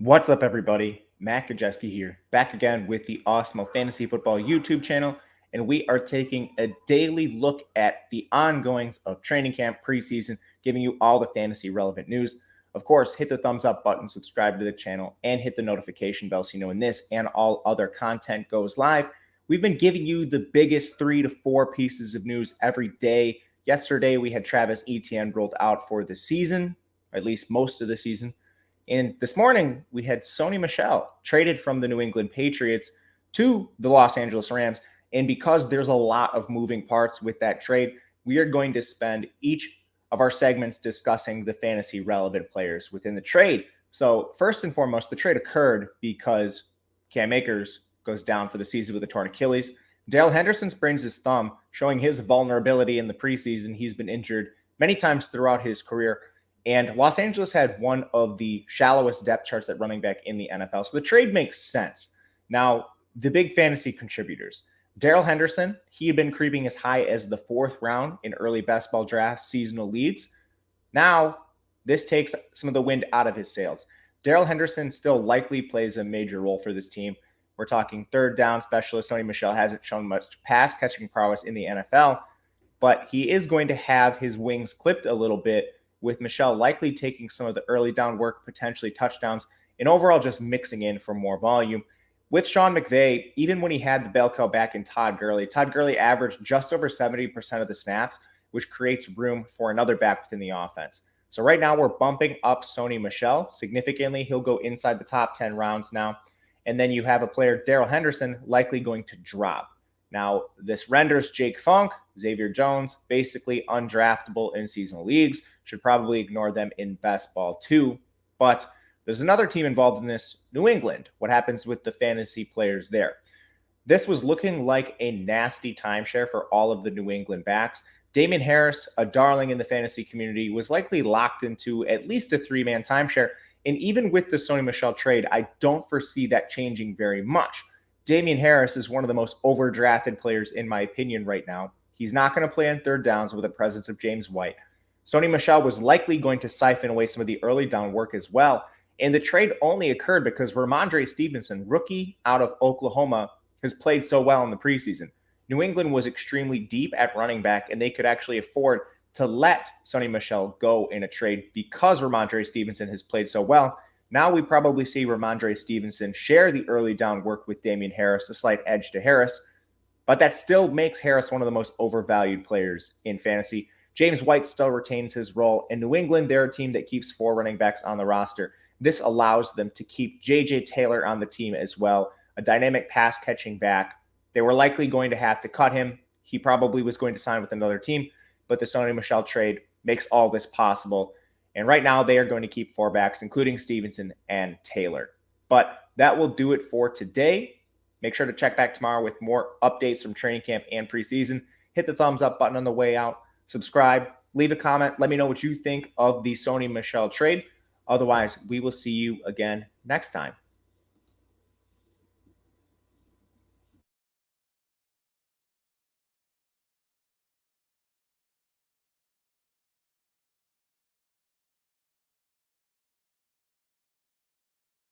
What's up, everybody? Matt Gajewski here, back again with the Awesemo Fantasy Football YouTube channel, and we are taking a daily look at the ongoings of training camp preseason, giving you all the fantasy relevant news. Of course, hit the thumbs up button, subscribe to the channel, and hit the notification bell so you know when this and all other content goes live. We've been giving you the biggest 3 to 4 pieces of news every day. Yesterday, we had Travis Etienne rolled out for the season, or at least most of the season. And this morning, we had Sony Michel traded from the New England Patriots to the Los Angeles Rams. And because there's a lot of moving parts with that trade, we are going to spend each of our segments discussing the fantasy relevant players within the trade. So first and foremost, the trade occurred because Cam Akers goes down for the season with a torn Achilles. Darrell Henderson sprains his thumb, showing his vulnerability in the preseason. He's been injured many times throughout his career. And Los Angeles had one of the shallowest depth charts at running back in the NFL. So the trade makes sense. Now, the big fantasy contributors. Darrell Henderson, he had been creeping as high as the 4th round in early best ball drafts, seasonal leagues. Now, this takes some of the wind out of his sails. Darrell Henderson still likely plays a major role for this team. We're talking third down specialist. Sony Michel hasn't shown much pass catching prowess in the NFL, but he is going to have his wings clipped a little bit, with Michel likely taking some of the early down work, potentially touchdowns, and overall just mixing in for more volume. With Sean McVay, even when he had the bell cow back in Todd Gurley averaged just over 70% of the snaps, which creates room for another back within the offense. So right now we're bumping up Sony Michel significantly. He'll go inside the top 10 rounds now. And then you have a player, Darrell Henderson, likely going to drop. Now, this renders Jake Funk, Xavier Jones, basically undraftable in seasonal leagues. Should probably ignore them in best ball too. But there's another team involved in this, New England. What happens with the fantasy players there? This was looking like a nasty timeshare for all of the New England backs. Damian Harris, a darling in the fantasy community, was likely locked into at least a 3-man timeshare. And even with the Sony Michel trade, I don't foresee that changing very much. Damian Harris is one of the most overdrafted players, in my opinion, right now. He's not going to play on third downs with the presence of James White. Sony Michel was likely going to siphon away some of the early down work as well. And the trade only occurred because Ramondre Stevenson, rookie out of Oklahoma, has played so well in the preseason. New England was extremely deep at running back, and they could actually afford to let Sony Michel go in a trade because Ramondre Stevenson has played so well. Now we probably see Ramondre Stevenson share the early down work with Damian Harris, a slight edge to Harris, but that still makes Harris one of the most overvalued players in fantasy. James White still retains his role. In New England, they're a team that keeps 4 running backs on the roster. This allows them to keep J.J. Taylor on the team as well, a dynamic pass-catching back. They were likely going to have to cut him. He probably was going to sign with another team, but the Sony Michel trade makes all this possible. And right now, they are going to keep 4 backs, including Stevenson and Taylor. But that will do it for today. Make sure to check back tomorrow with more updates from training camp and preseason. Hit the thumbs up button on the way out. Subscribe. Leave a comment. Let me know what you think of the Sony Michel trade. Otherwise, we will see you again next time.